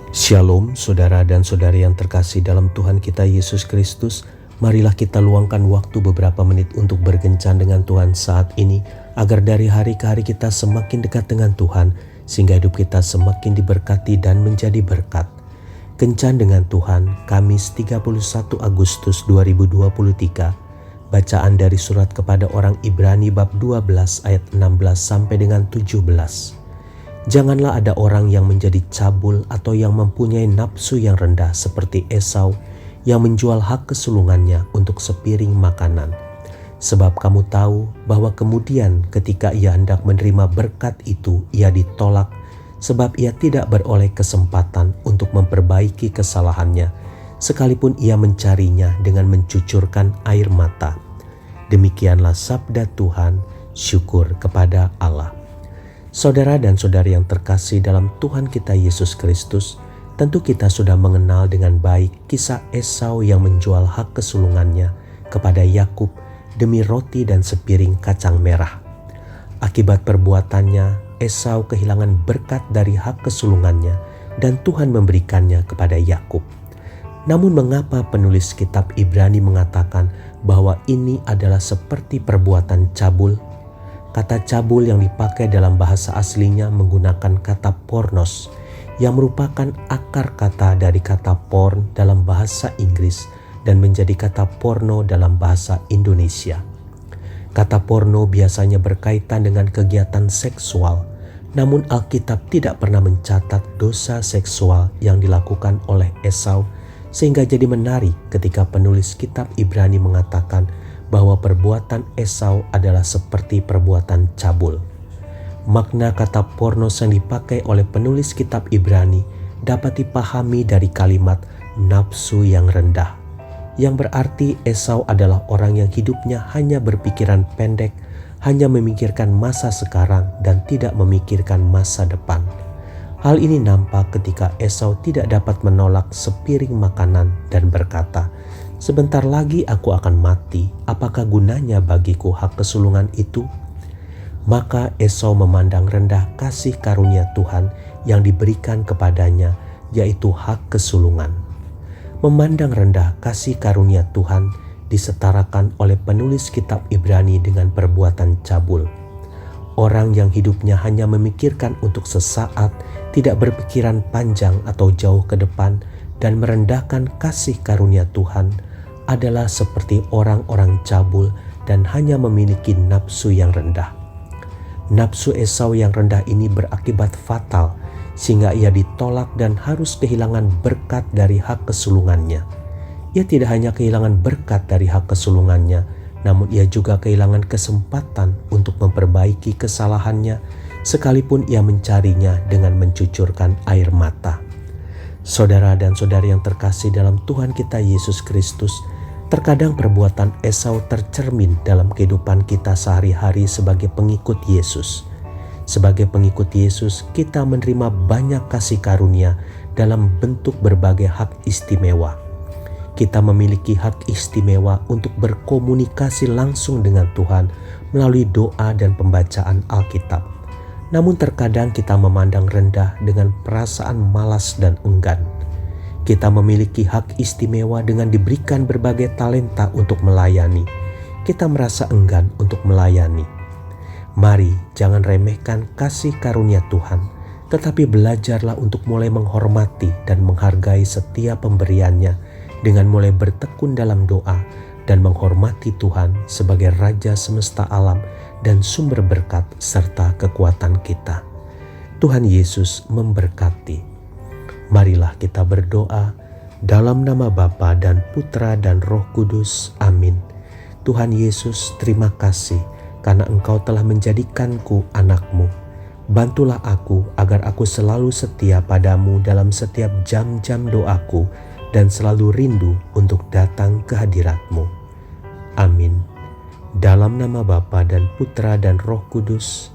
Shalom saudara dan saudari yang terkasih dalam Tuhan kita Yesus Kristus. Marilah kita luangkan waktu beberapa menit untuk berkencan dengan Tuhan saat ini, agar dari hari ke hari kita semakin dekat dengan Tuhan, sehingga hidup kita semakin diberkati dan menjadi berkat. Kencan dengan Tuhan, Kamis 31 Agustus 2023. Bacaan dari surat kepada orang Ibrani bab 12 ayat 16 sampai dengan 17. Janganlah ada orang yang menjadi cabul atau yang mempunyai nafsu yang rendah seperti Esau yang menjual hak kesulungannya untuk sepiring makanan. Sebab kamu tahu bahwa kemudian ketika ia hendak menerima berkat itu, ia ditolak sebab ia tidak beroleh kesempatan untuk memperbaiki kesalahannya, sekalipun ia mencarinya dengan mencucurkan air mata. Demikianlah sabda Tuhan, syukur kepada Allah. Saudara dan saudari yang terkasih dalam Tuhan kita Yesus Kristus, tentu kita sudah mengenal dengan baik kisah Esau yang menjual hak kesulungannya kepada Yakub demi roti dan sepiring kacang merah. Akibat perbuatannya, Esau kehilangan berkat dari hak kesulungannya dan Tuhan memberikannya kepada Yakub. Namun mengapa penulis kitab Ibrani mengatakan bahwa ini adalah seperti perbuatan cabul? Kata cabul yang dipakai dalam bahasa aslinya menggunakan kata pornos, yang merupakan akar kata dari kata porn dalam bahasa Inggris dan menjadi kata porno dalam bahasa Indonesia. Kata porno biasanya berkaitan dengan kegiatan seksual, namun Alkitab tidak pernah mencatat dosa seksual yang dilakukan oleh Esau, sehingga jadi menarik ketika penulis kitab Ibrani mengatakan bahwa perbuatan Esau adalah seperti perbuatan cabul. Makna kata pornos yang dipakai oleh penulis kitab Ibrani dapat dipahami dari kalimat nafsu yang rendah, yang berarti Esau adalah orang yang hidupnya hanya berpikiran pendek, hanya memikirkan masa sekarang dan tidak memikirkan masa depan. Hal ini nampak ketika Esau tidak dapat menolak sepiring makanan dan berkata, "Sebentar lagi aku akan mati, apakah gunanya bagiku hak kesulungan itu?" Maka Esau memandang rendah kasih karunia Tuhan yang diberikan kepadanya, yaitu hak kesulungan. Memandang rendah kasih karunia Tuhan disetarakan oleh penulis kitab Ibrani dengan perbuatan cabul. Orang yang hidupnya hanya memikirkan untuk sesaat, tidak berpikiran panjang atau jauh ke depan, dan merendahkan kasih karunia Tuhan adalah seperti orang-orang cabul dan hanya memiliki nafsu yang rendah. Nafsu Esau yang rendah ini berakibat fatal, sehingga ia ditolak dan harus kehilangan berkat dari hak kesulungannya. Ia tidak hanya kehilangan berkat dari hak kesulungannya, namun ia juga kehilangan kesempatan untuk memperbaiki kesalahannya, sekalipun ia mencarinya dengan mencucurkan air mata. Saudara dan saudari yang terkasih dalam Tuhan kita Yesus Kristus, terkadang perbuatan Esau tercermin dalam kehidupan kita sehari-hari sebagai pengikut Yesus. Sebagai pengikut Yesus, kita menerima banyak kasih karunia dalam bentuk berbagai hak istimewa. Kita memiliki hak istimewa untuk berkomunikasi langsung dengan Tuhan melalui doa dan pembacaan Alkitab. Namun terkadang kita memandang rendah dengan perasaan malas dan enggan. Kita memiliki hak istimewa dengan diberikan berbagai talenta untuk melayani. Kita merasa enggan untuk melayani. Mari jangan remehkan kasih karunia Tuhan, tetapi belajarlah untuk mulai menghormati dan menghargai setiap pemberiannya dengan mulai bertekun dalam doa dan menghormati Tuhan sebagai Raja semesta alam dan sumber berkat serta kekuatan kita. Tuhan Yesus memberkati. Marilah kita berdoa dalam nama Bapa dan Putra dan Roh Kudus. Amin. Tuhan Yesus, terima kasih karena Engkau telah menjadikanku anak-Mu. Bantulah aku agar aku selalu setia padamu dalam setiap jam-jam doaku dan selalu rindu untuk datang ke hadirat-Mu. Amin. Dalam nama Bapa dan Putra dan Roh Kudus.